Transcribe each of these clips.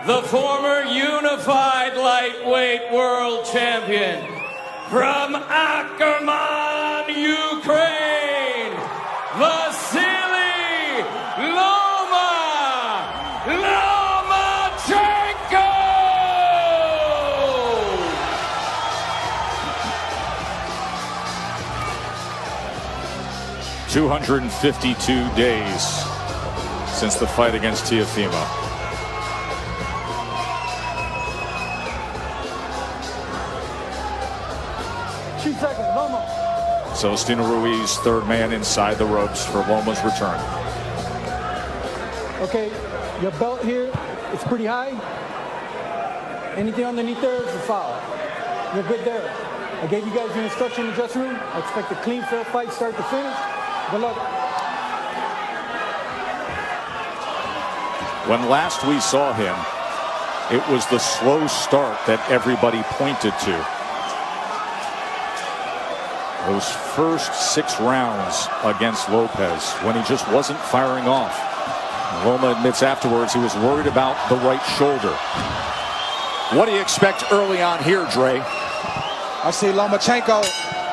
the former unified lightweight world champion from Ackerman, Ukraine, Vasily Loma Chico! 252 days since the fight against Teofimo. Celestino Ruiz, third man inside the ropes for Loma's return. Okay, your belt here, it's pretty high. Anything underneath there is a foul. You're good there. I gave you guys the instruction in the dressing room. I expect a clean, fair fight, start to finish. Good luck. When last we saw him, it was the slow start that everybody pointed to. Those first 6 rounds against Lopez, when he just wasn't firing off. Loma admits afterwards he was worried about the right shoulder. What do you expect early on here, Dre? I see Loma Chico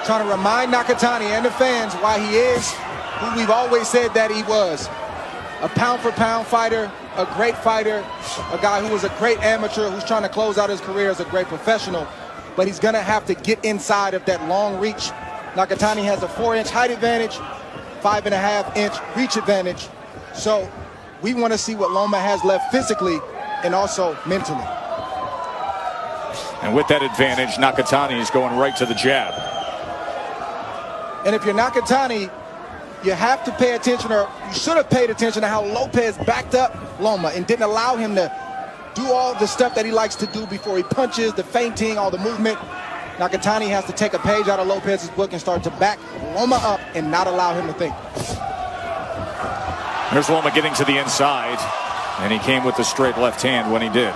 trying to remind Nakatani and the fans why he is who we've always said that he was. A pound-for-pound fighter, a great fighter, a guy who was a great amateur who's trying to close out his career as a great professional. But he's going to have to get inside of that long reach. Nakatani has a 4-inch height advantage, 5.5-inch reach advantage. So we want to see what Loma has left physically and also mentally. And with that advantage, Nakatani is going right to the jab. And if you're Nakatani, you have to pay attention, or you should have paid attention to how Lopez backed up Loma and didn't allow him to do all the stuff that he likes to do before he punches, the feinting, all the movement. Nakatani has to take a page out of Lopez's book and start to back Loma up and not allow him to think. There's Loma getting to the inside, and he came with the straight left hand when he did.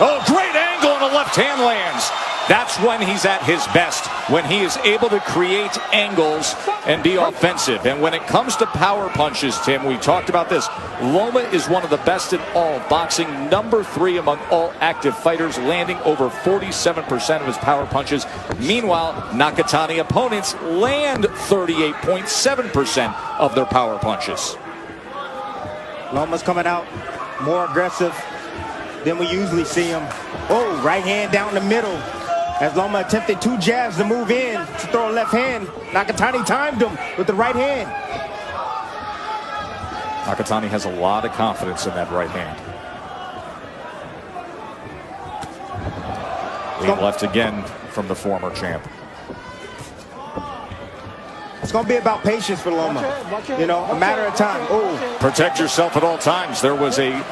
Oh, great angle, and a left hand lands. That's when he's at his best, when he is able to create angles and be offensive. And when it comes to power punches, Tim, we talked about this. Loma is one of the best in all boxing, #3 among all active fighters, landing over 47% of his power punches. Meanwhile, Nakatani opponents land 38.7% of their power punches. Loma's coming out more aggressive than we usually see him. Oh, right hand down the middle. As Loma attempted 2 jabs to move in to throw a left hand, Nakatani timed him with the right hand. Nakatani has a lot of confidence in that right hand. Lead left again from the former champ. It's going to be about patience for Loma. You know, a matter of time. Oh, Protect yourself at all times. There was a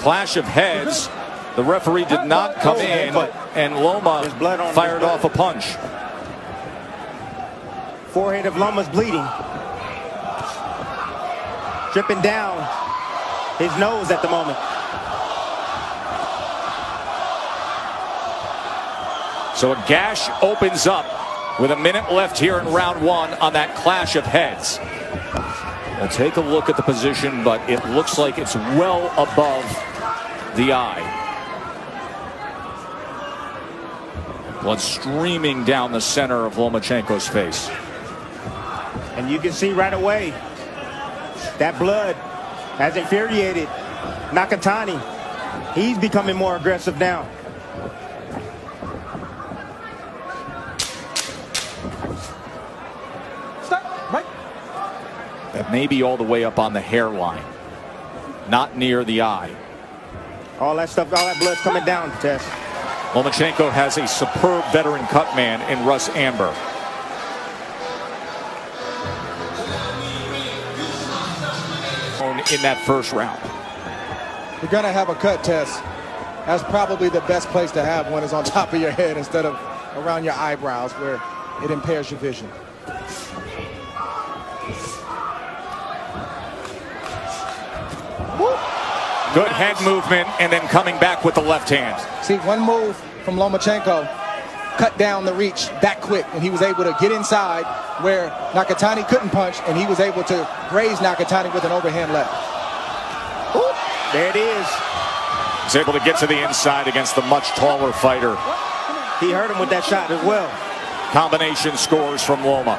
clash of heads. The referee did not come in, and Loma fired off a punch. Forehead of Loma's bleeding. Dripping down his nose at the moment. So a gash opens up with a minute left here in round 1 on that clash of heads. We'll take a look at the position, but it looks like it's well above the eye. Blood streaming down the center of Lomachenko's face. And you can see right away that blood has infuriated Nakatani. He's becoming more aggressive now. Stop, right. That may be all the way up on the hairline, not near the eye. All that stuff, all that blood's coming down, Tess. Lomachenko has a superb veteran cut man in Russ Amber. In that first round. You're going to have a cut test. That's probably the best place to have one, is on top of your head instead of around your eyebrows where it impairs your vision. Good head movement and then coming back with the left hand. See, one move from Lomachenko cut down the reach that quick, and he was able to get inside, where Nakatani couldn't punch, and he was able to graze Nakatani with an overhand left. Ooh, there it is. He's able to get to the inside against the much taller fighter. He hurt him with that shot as well. Combination scores from Loma.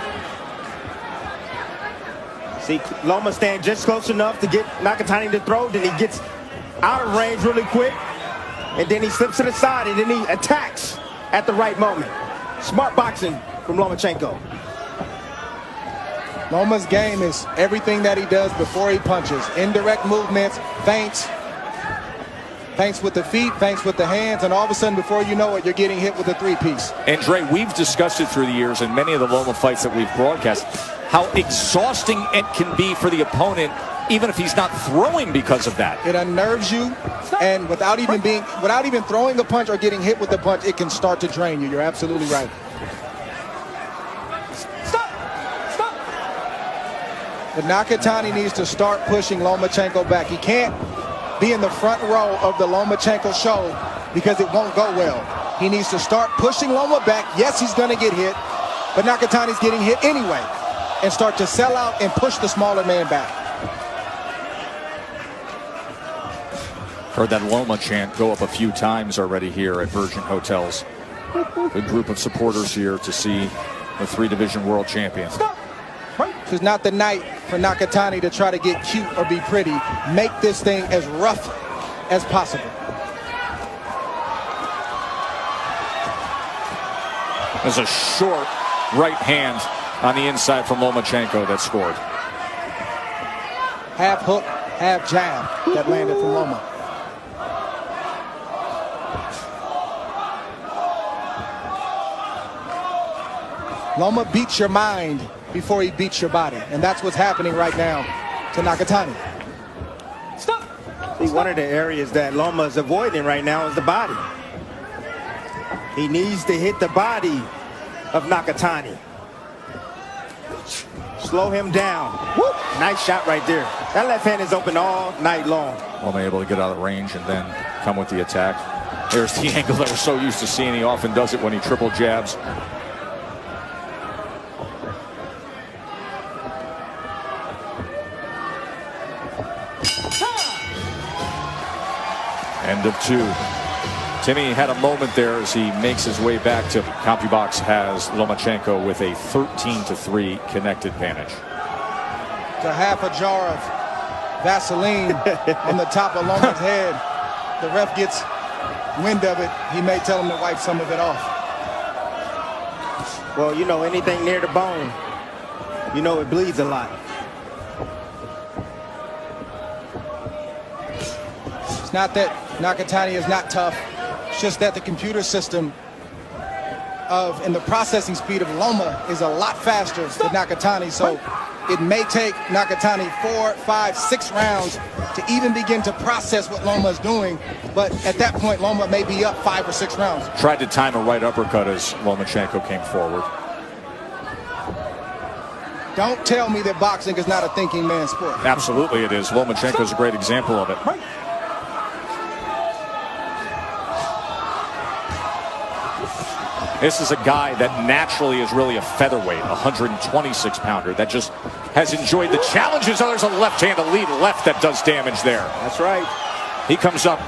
See, Loma staying just close enough to get Nakatani to throw, then he gets out of range really quick, and then he slips to the side, and then he attacks at the right moment. Smart boxing from Lomachenko. Loma's game is everything that he does before he punches. Indirect movements, feints with the feet, feints with the hands, and all of a sudden, before you know it, you're getting hit with a three-piece. And Dre, we've discussed it through the years in many of the Loma fights that we've broadcast, how exhausting it can be for the opponent, even if he's not throwing because of that. It unnerves you, and without even throwing a punch or getting hit with a punch, it can start to drain you. You're absolutely right. But Nakatani needs to start pushing Lomachenko back. He can't be in the front row of the Lomachenko show because it won't go well. He needs to start pushing Loma back. Yes, he's going to get hit, but Nakatani's getting hit anyway, and start to sell out and push the smaller man back. Heard that Loma chant go up a few times already here at Virgin Hotels. Good group of supporters here to see the three-division world champion. This is not the night for Nakatani to try to get cute or be pretty. Make this thing as rough as possible. There's a short right hand on the inside from Lomachenko that scored. Half hook, half jab that landed from Loma. Loma beats your mind before he beats your body, and that's what's happening right now to Nakatani. Stop! See, one of the areas that Loma is avoiding right now is the body. He needs to hit the body of Nakatani. Slow him down. Woo! Nice shot right there. That left hand is open all night long. Loma able to get out of range and then come with the attack. There's the angle that we're so used to seeing. He often does it when he triple jabs. End of two. Timmy had a moment there as he makes his way back to CompuBox, has Lomachenko with a 13-3 connected advantage. To half a jar of Vaseline on the top of Loma's head. The ref gets wind of it. He may tell him to wipe some of it off. Well, you know, anything near the bone, you know it bleeds a lot. It's not that Nakatani is not tough. It's just that the computer system and the processing speed of Loma is a lot faster than Nakatani. So it may take Nakatani 4, 5, 6 rounds to even begin to process what Loma is doing. But at that point, Loma may be up 5 or 6 rounds. Tried to time a right uppercut as Lomachenko came forward. Don't tell me that boxing is not a thinking man's sport. Absolutely it is. Lomachenko is a great example of it. This is a guy that naturally is really a featherweight, a 126-pounder that just has enjoyed the challenges. Oh, there's a left hand, a lead left that does damage there. That's right. He comes up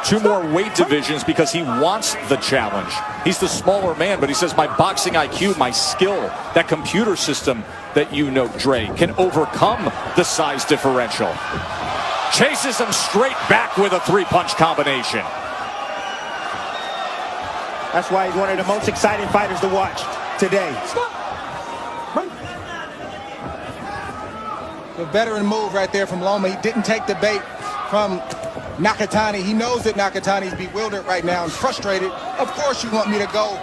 2 more weight divisions because he wants the challenge. He's the smaller man, but he says my boxing IQ, my skill, that computer system that you know, Dre, can overcome the size differential. Chases him straight back with a 3-punch combination. That's why he's one of the most exciting fighters to watch today. The veteran move right there from Loma. He didn't take the bait from Nakatani. He knows that Nakatani's bewildered right now and frustrated. Of course you want me to go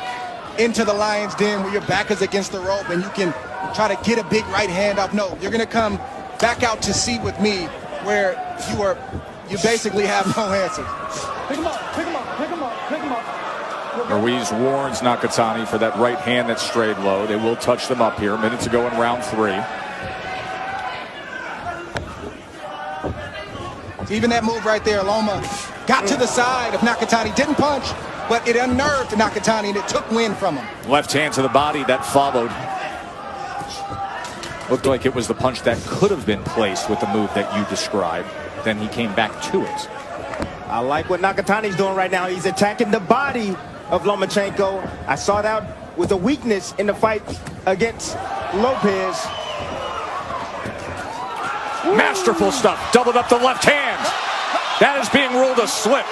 into the lion's den where your back is against the rope and you can try to get a big right hand up. No, you're going to come back out to sea with me where you basically have no answers. Pick him up, pick him up, pick him up, pick him up. Ruiz warns Nakatani for that right hand that strayed low. They will touch them up here. Minutes to go in round 3. Even that move right there, Loma got to the side of Nakatani. Didn't punch, but it unnerved Nakatani and it took wind from him. Left hand to the body that followed. Looked like it was the punch that could have been placed with the move that you described. Then he came back to it. I like what Nakatani's doing right now. He's attacking the body of Lomachenko. I saw that was a weakness in the fight against Lopez. Masterful stuff. Doubled up the left hand. That is being ruled a slip.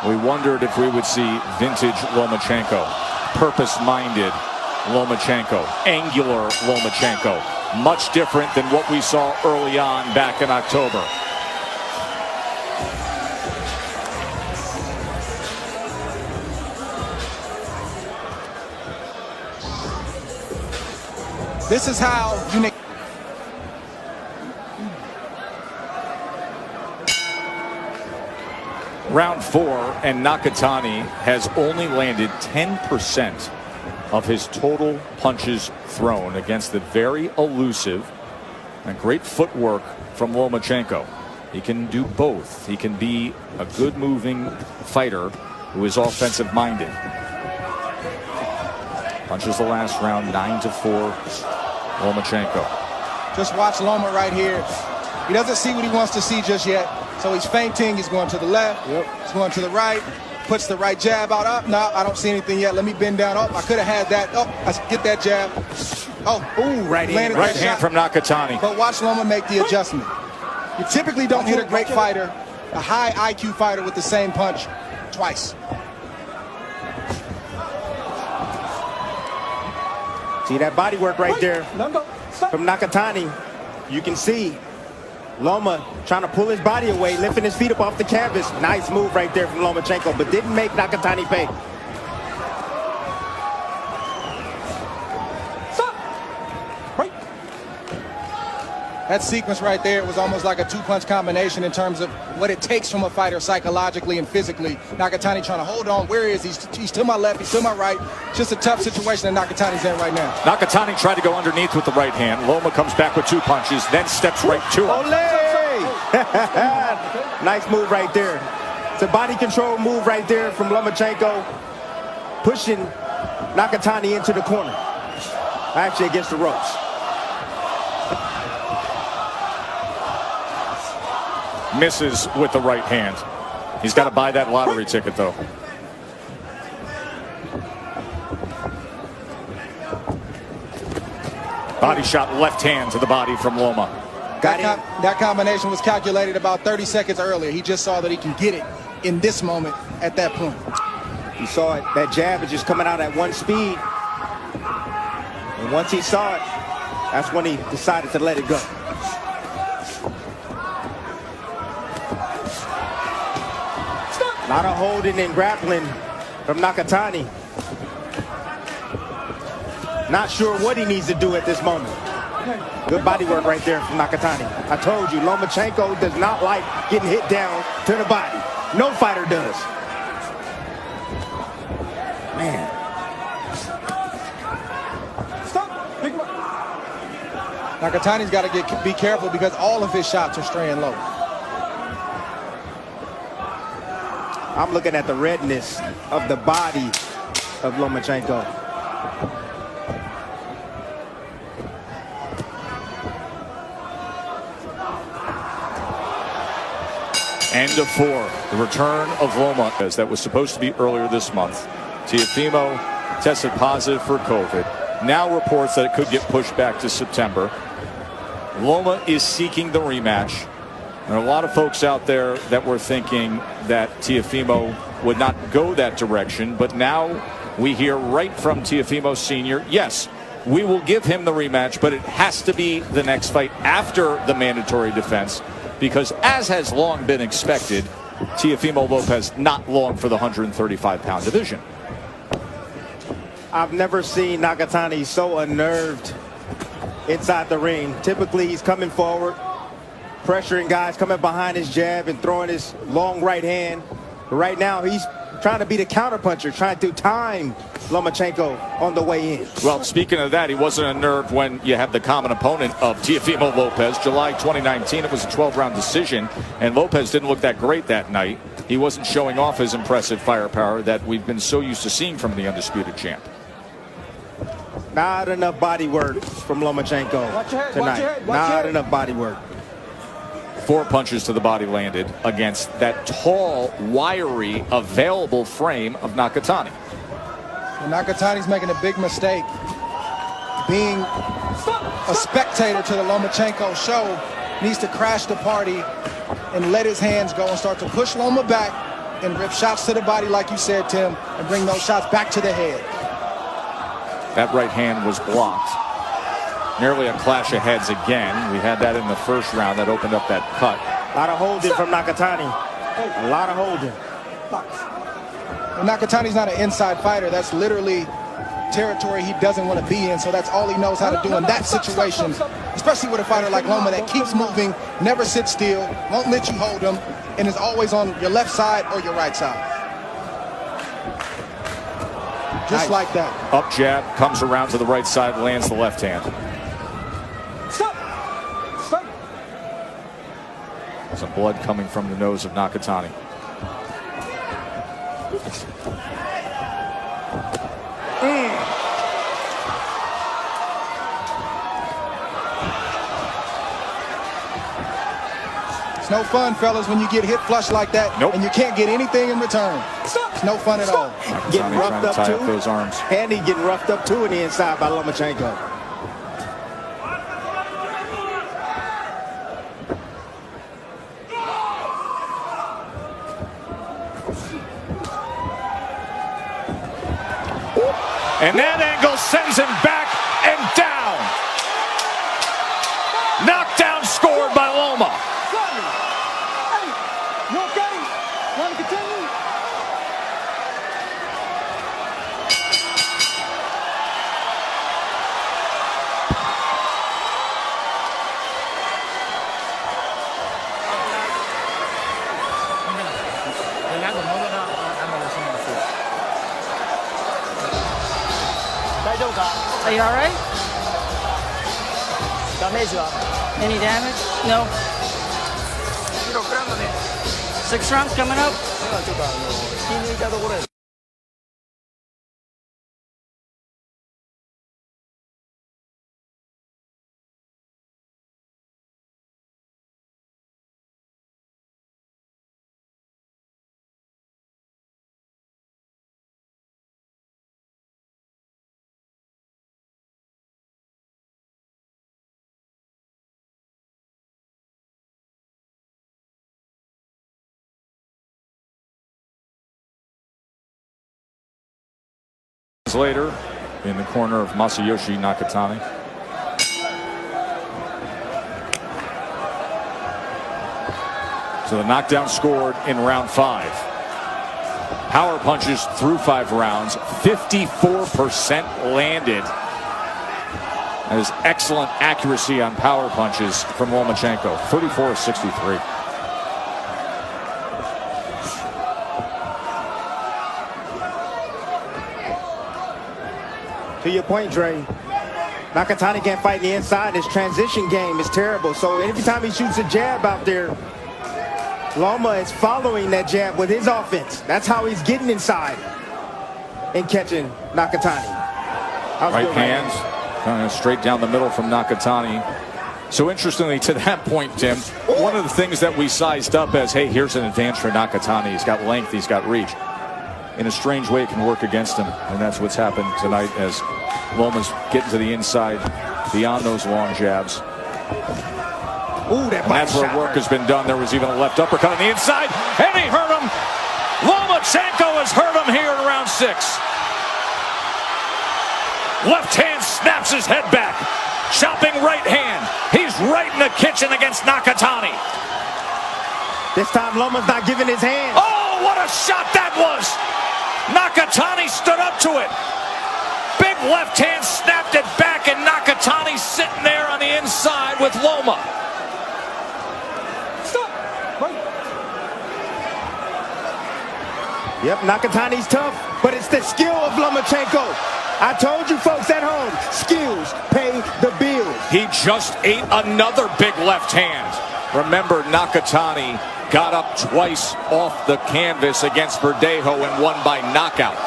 We wondered if we would see vintage Lomachenko, purpose-minded Lomachenko, angular Lomachenko, much different than what we saw early on back in October. This is how you Round 4, and Nakatani has only landed 10% of his total punches thrown against the very elusive and great footwork from Lomachenko. He can do both. He can be a good moving fighter who is offensive minded. Punches the last round 9-4. Lomachenko. just watch Loma right here. He doesn't see what he wants to see just yet. So he's feinting. He's going to the left. He's going to the right. Puts the right jab out. Up. No, I don't see anything yet. Let me bend down. Oh, I could have had that. Oh, I get that jab. Oh, ooh, right hand. Right hand from Nakatani. But watch Loma make the adjustment. You typically don't hit a great fighter, a high IQ fighter, with the same punch twice. See that body work right there from Nakatani. You can see Loma trying to pull his body away, lifting his feet up off the canvas. Nice move right there from Lomachenko, but didn't make Nakatani pay. That sequence right there was almost like a two-punch combination in terms of what it takes from a fighter psychologically and physically. Nakatani trying to hold on. Where is he? He's to my left. He's to my right. Just a tough situation that Nakatani's in right now. Nakatani tried to go underneath with the right hand. Loma comes back with two punches, then steps right to him. Nice move right there. It's a body control move right there from Lomachenko, pushing Nakatani into the corner, actually against the ropes. Misses with the right hand. He's got to buy that lottery ticket, though. Body shot, left hand to the body from Loma. That combination was calculated about 30 seconds earlier. He just saw that he can get it in this moment at that point. He saw it. That jab is just coming out at one speed. And once he saw it, that's when he decided to let it go. A lot of holding and grappling from Nakatani. Not sure what he needs to do at this moment. Good body work right there from Nakatani. I told you, Lomachenko does not like getting hit down to the body. No fighter does. Man. Nakatani's got to be careful because all of his shots are straying low. I'm looking at the redness of the body of Lomachenko. End of 4. The return of Loma, as that was supposed to be earlier this month. Teofimo tested positive for COVID. Now reports that it could get pushed back to September. Loma is seeking the rematch. There are a lot of folks out there that were thinking that Teofimo would not go that direction, but now we hear right from Teofimo Sr., yes, we will give him the rematch, but it has to be the next fight after the mandatory defense, because as has long been expected, Teofimo Lopez not long for the 135-pound division. I've never seen Nakatani so unnerved inside the ring. Typically, he's coming forward, pressuring guys, coming behind his jab and throwing his long right hand. But right now, he's trying to be the counterpuncher, trying to time Lomachenko on the way in. Well, speaking of that, he wasn't unnerved when you have the common opponent of Teofimo Lopez. July 2019, it was a 12-round decision, and Lopez didn't look that great that night. He wasn't showing off his impressive firepower that we've been so used to seeing from the undisputed champ. Not enough body work from Lomachenko Watch your head, tonight. watch your head, watch Not your head. enough body work. 4 punches to the body landed against that tall, wiry, available frame of Nakatani. And Nakatani's making a big mistake. Being a spectator to the Lomachenko show, needs to crash the party and let his hands go and start to push Loma back and rip shots to the body, like you said, Tim, and bring those shots back to the head. That right hand was blocked. Nearly a clash of heads again. We had that in the first round that opened up that cut. A lot of holding from Nakatani. A lot of holding. And Nakatani's not an inside fighter. That's literally territory he doesn't want to be in, so that's all he knows how to do in that situation, especially with a fighter like Loma that keeps moving, never sits still, won't let you hold him, and is always on your left side or your right side. Just like that. Up jab, comes around to the right side, lands the left hand. Stop! Stop! Some blood coming from the nose of Nakatani. It's no fun, fellas, when you get hit flush like that and you can't get anything in return. It's no fun at all. Getting roughed up tie too. up those arms. And he getting roughed up too in the inside by Lomachenko. And that angle sends him back and down. Knockdown scored by Loma. Hey, you okay? Want to continue? Are you all right? Any damage? No. 6 rounds coming up. Later, in the corner of Masayoshi Nakatani. So the knockdown scored in round 5. Power punches through 5 rounds, 54% landed. That is excellent accuracy on power punches from Lomachenko, 34-63. To your point, Dre, Nakatani can't fight the inside. His transition game is terrible. So every time he shoots a jab out there, Loma is following that jab with his offense. That's how he's getting inside and catching Nakatani. Right hand, kind of straight down the middle from Nakatani. So interestingly, to that point, Tim, one of the things that we sized up as, hey, here's an advantage for Nakatani. He's got length, he's got reach. In a strange way, it can work against him, and that's what's happened tonight as Loma's getting to the inside beyond those long jabs. Ooh, that and that's where work has been done. There was even a left uppercut on the inside, and he hurt him. Lomachenko has hurt him here in round 6. Left hand snaps his head back. Chopping right hand. He's right in the kitchen against Nakatani. This time Loma's not giving his hand. Oh, what a shot that was! Nakatani stood up to it. Big left hand snapped it back, and Nakatani sitting there on the inside with Loma. Stop! Right. Yep, Nakatani's tough, but it's the skill of Lomachenko. I told you folks at home, skills pay the bills. He just ate another big left hand. Remember, Nakatani got up twice off the canvas against Verdejo and won by knockout.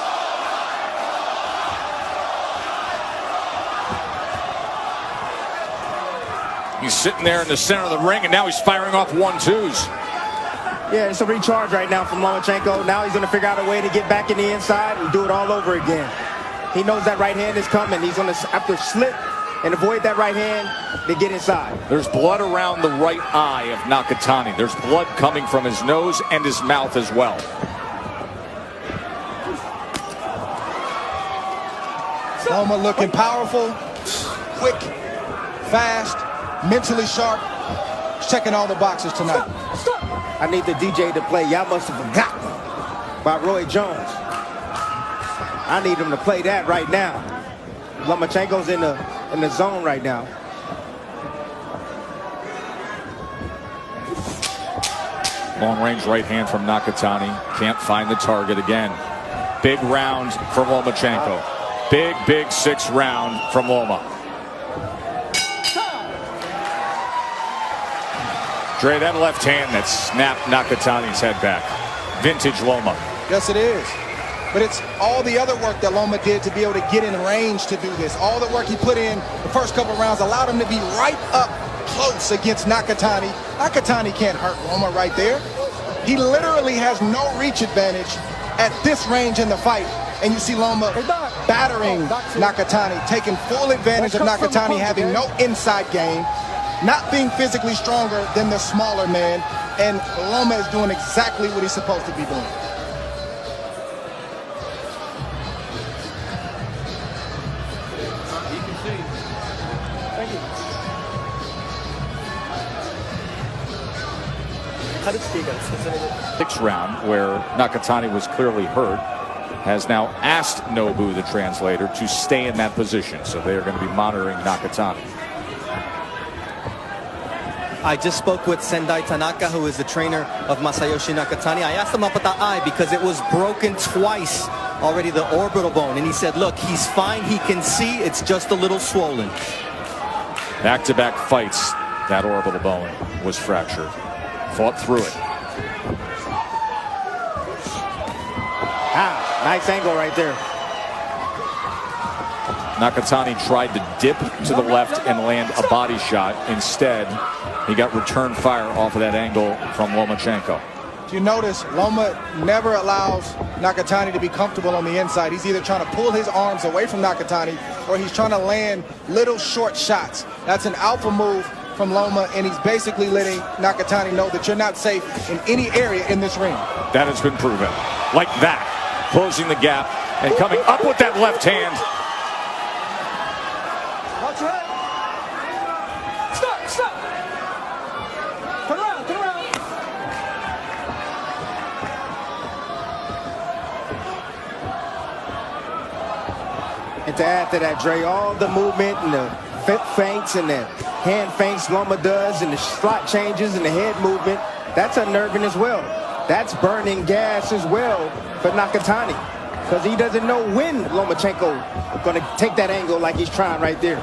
He's sitting there in the center of the ring, and now he's firing off 1-2s. Yeah, it's a recharge right now from Lomachenko. Now he's going to figure out a way to get back in the inside and do it all over again. He knows that right hand is coming. He's going to have to slip and avoid that right hand to get inside. There's blood around the right eye of Nakatani. There's blood coming from his nose and his mouth as well. Loma looking powerful, quick, fast, mentally sharp. He's checking all the boxes tonight. I need the DJ to play Y'all Must Have Forgotten by Roy Jones. I need him to play that right now. Lomachenko's in the zone right now. Long range right hand from Nakatani. Can't find the target again. Big round from Lomachenko. Big 6th round from Loma. Dre, that left hand that snapped Nakatani's head back. Vintage Loma. Yes, it is. But it's all the other work that Loma did to be able to get in range to do this. All the work he put in the first couple rounds allowed him to be right up close against Nakatani. Nakatani can't hurt Loma right there. He literally has no reach advantage at this range in the fight. And you see Loma battering Nakatani, taking full advantage of Nakatani having no inside game, not being physically stronger than the smaller man, and Loma is doing exactly what he's supposed to be doing. Sixth round, where Nakatani was clearly hurt, has now asked Nobu, the translator, to stay in that position. So they are going to be monitoring Nakatani. I just spoke with Sendai Tanaka, who is the trainer of Masayoshi Nakatani. I asked him about the eye because it was broken twice already, the orbital bone. And he said, look, he's fine. He can see. It's just a little swollen. Back-to-back fights, that orbital bone was fractured. Fought through it. Nice angle right there. Nakatani tried to dip to the left and land a body shot. Instead, he got return fire off of that angle from Lomachenko. You notice Loma never allows Nakatani to be comfortable on the inside. He's either trying to pull his arms away from Nakatani or he's trying to land little short shots. That's an alpha move from Loma, and he's basically letting Nakatani know that you're not safe in any area in this ring. That has been proven. Like that. Closing the gap and coming up with that left hand. Watch your head. Stop. Turn around. And to add to that, Dre, all the movement and the feints and the hand feints Loma does and the slot changes and the head movement, that's unnerving as well. That's burning gas as well for Nakatani, because he doesn't know when Lomachenko is going to take that angle like he's trying right there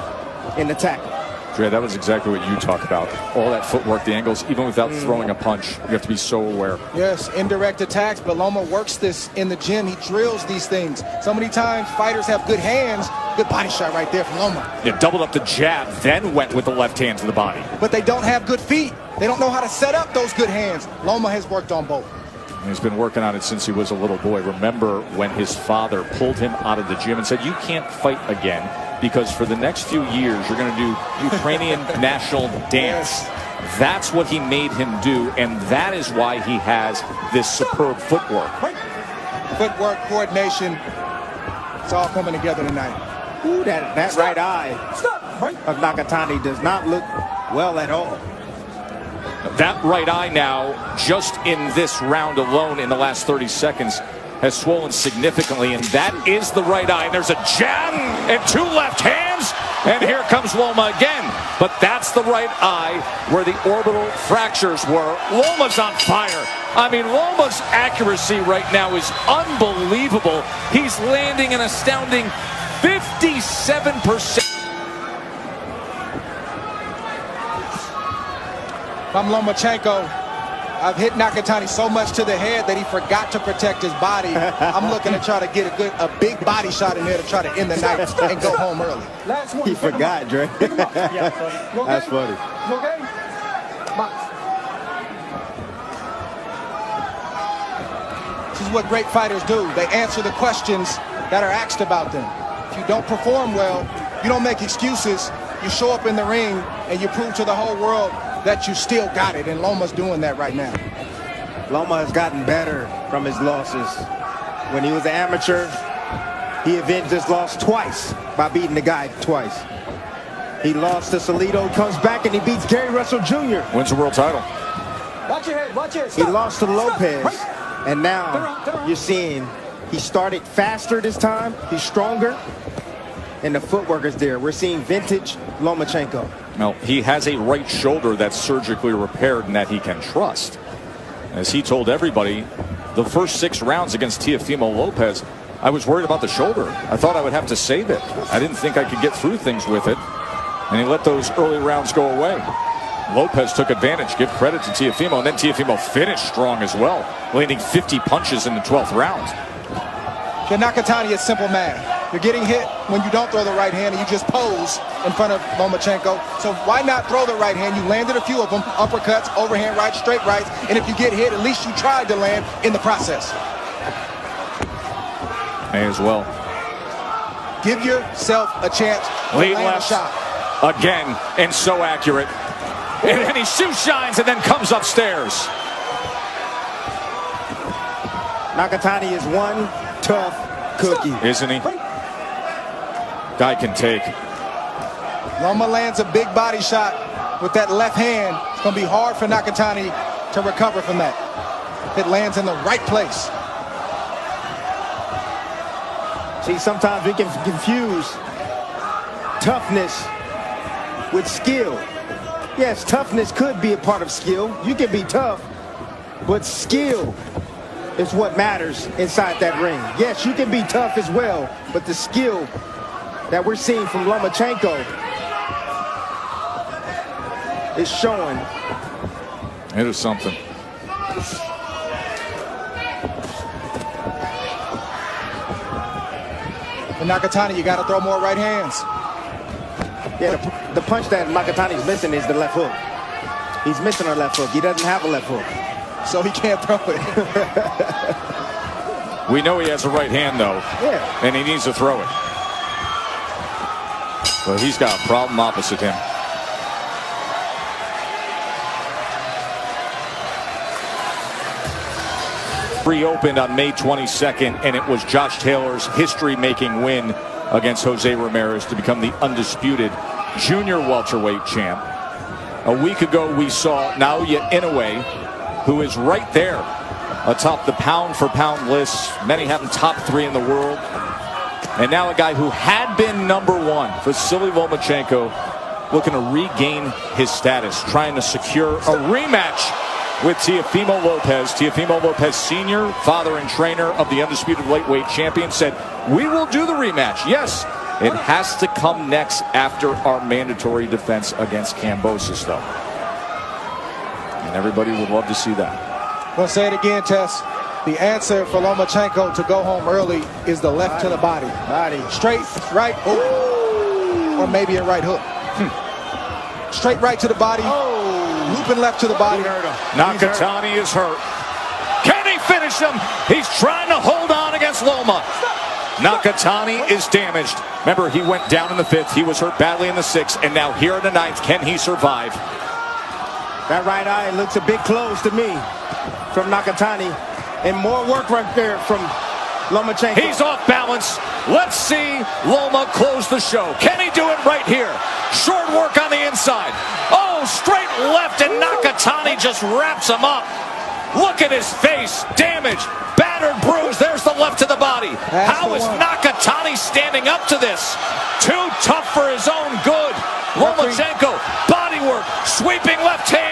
in the tackle. Dre, that was exactly what you talk about. All that footwork, the angles, even without throwing a punch, you have to be so aware. Yes, indirect attacks, but Loma works this in the gym. He drills these things. So many times fighters have good hands. Good body shot right there from Loma. Yeah, doubled up the jab, then went with the left hand to the body. But they don't have good feet. They don't know how to set up those good hands. Loma has worked on both. He's been working on it since he was a little boy. Remember when his father pulled him out of the gym and said, you can't fight again because for the next few years you're going to do Ukrainian national dance. That's what he made him do, and that is why he has this superb footwork. Footwork, coordination, it's all coming together tonight. Ooh, that right eye of Nakatani does not look well at all. That right eye now, just in this round alone in the last 30 seconds, has swollen significantly, and that is the right eye. There's a jab and two left hands, and here comes Loma again. but that's the right eye where the orbital fractures were. Loma's on fire. I mean, Loma's accuracy right now is unbelievable. He's landing an astounding 57%. If I'm Loma Chico, I've hit Nakatani so much to the head that he forgot to protect his body. I'm looking to try to get a big body shot in there to try to end the night and go home early. Last one. He forgot, Dre. That's funny. You okay? Box. This is what great fighters do. They answer the questions that are asked about them. If you don't perform well, you don't make excuses. You show up in the ring and you prove to the whole world that you still got it, and Loma's doing that right now. Loma has gotten better from his losses. When he was an amateur, he avenged his loss twice by beating the guy twice. He lost to Salido, comes back and he beats Gary Russell Jr. Wins the world title. Watch your head. Watch your head. He Stop. lost to Lopez, Right. and now you're seeing he started faster this time. He's stronger, and the footwork is there. We're seeing vintage Lomachenko. Well, he has a right shoulder that's surgically repaired and that he can trust. As he told everybody, the first 6 rounds against Teofimo Lopez, I was worried about the shoulder. I thought I would have to save it. I didn't think I could get through things with it. And he let those early rounds go away. Lopez took advantage. Give credit to Teofimo. And then Teofimo finished strong as well, landing 50 punches in the 12th round. For Nakatani, it's simple math. You're getting hit when you don't throw the right hand and you just pose in front of Lomachenko. So why not throw the right hand? You landed a few of them, uppercuts, overhand rights, straight rights, and if you get hit, at least you tried to land in the process. May as well. Give yourself a chance to Lead land left a shot. again, and so accurate. And then he shoe shines and then comes upstairs. Nakatani is one tough cookie. Isn't he? Guy can take. Loma lands a big body shot with that left hand. It's going to be hard for Nakatani to recover from that. If it lands in the right place. See, sometimes we can confuse toughness with skill. Yes, toughness could be a part of skill. You can be tough, but skill is what matters inside that ring. Yes, you can be tough as well, but the skill that we're seeing from Lomachenko is showing. It is something. For Nakatani, you got to throw more right hands. Yeah, the punch that Nakatani's missing is the left hook. He's missing a left hook. He doesn't have a left hook. So he can't throw it. We know he has a right hand, though. Yeah. And he needs to throw it. But he's got a problem opposite him. Reopened on May 22nd, and it was Josh Taylor's history-making win against Jose Ramirez to become the undisputed junior welterweight champ. A week ago, we saw Naoya Inoue, who is right there atop the pound-for-pound list. Many have him top 3 in the world. And now a guy who had been #1, Vasily Lomachenko, looking to regain his status, trying to secure a rematch with Teofimo Lopez. Teofimo Lopez Sr., father and trainer of the undisputed lightweight champion, said, "We will do the rematch." Yes, it has to come next after our mandatory defense against Kambosos, though. And everybody would love to see that. I'm going to say it again, Tess. The answer for Lomachenko to go home early is the left to the body. Straight right, or maybe a right hook. Straight right to the body. Looping left to the body. Nakatani is hurt. Can he finish him? He's trying to hold on against Loma. Nakatani is damaged. Remember, he went down in the 5th. He was hurt badly in the 6th. And now here in the 9th, can he survive? That right eye looks a bit closed to me from Nakatani. And more work right there from Lomachenko. He's off balance. Let's see Loma close the show. Can he do it right here? Short work on the inside. Oh, straight left, and Nakatani just wraps him up. Look at his face. Damaged, battered, bruised. There's the left to the body. How is Nakatani standing up to this? Too tough for his own good. Lomachenko Sweeping left hand.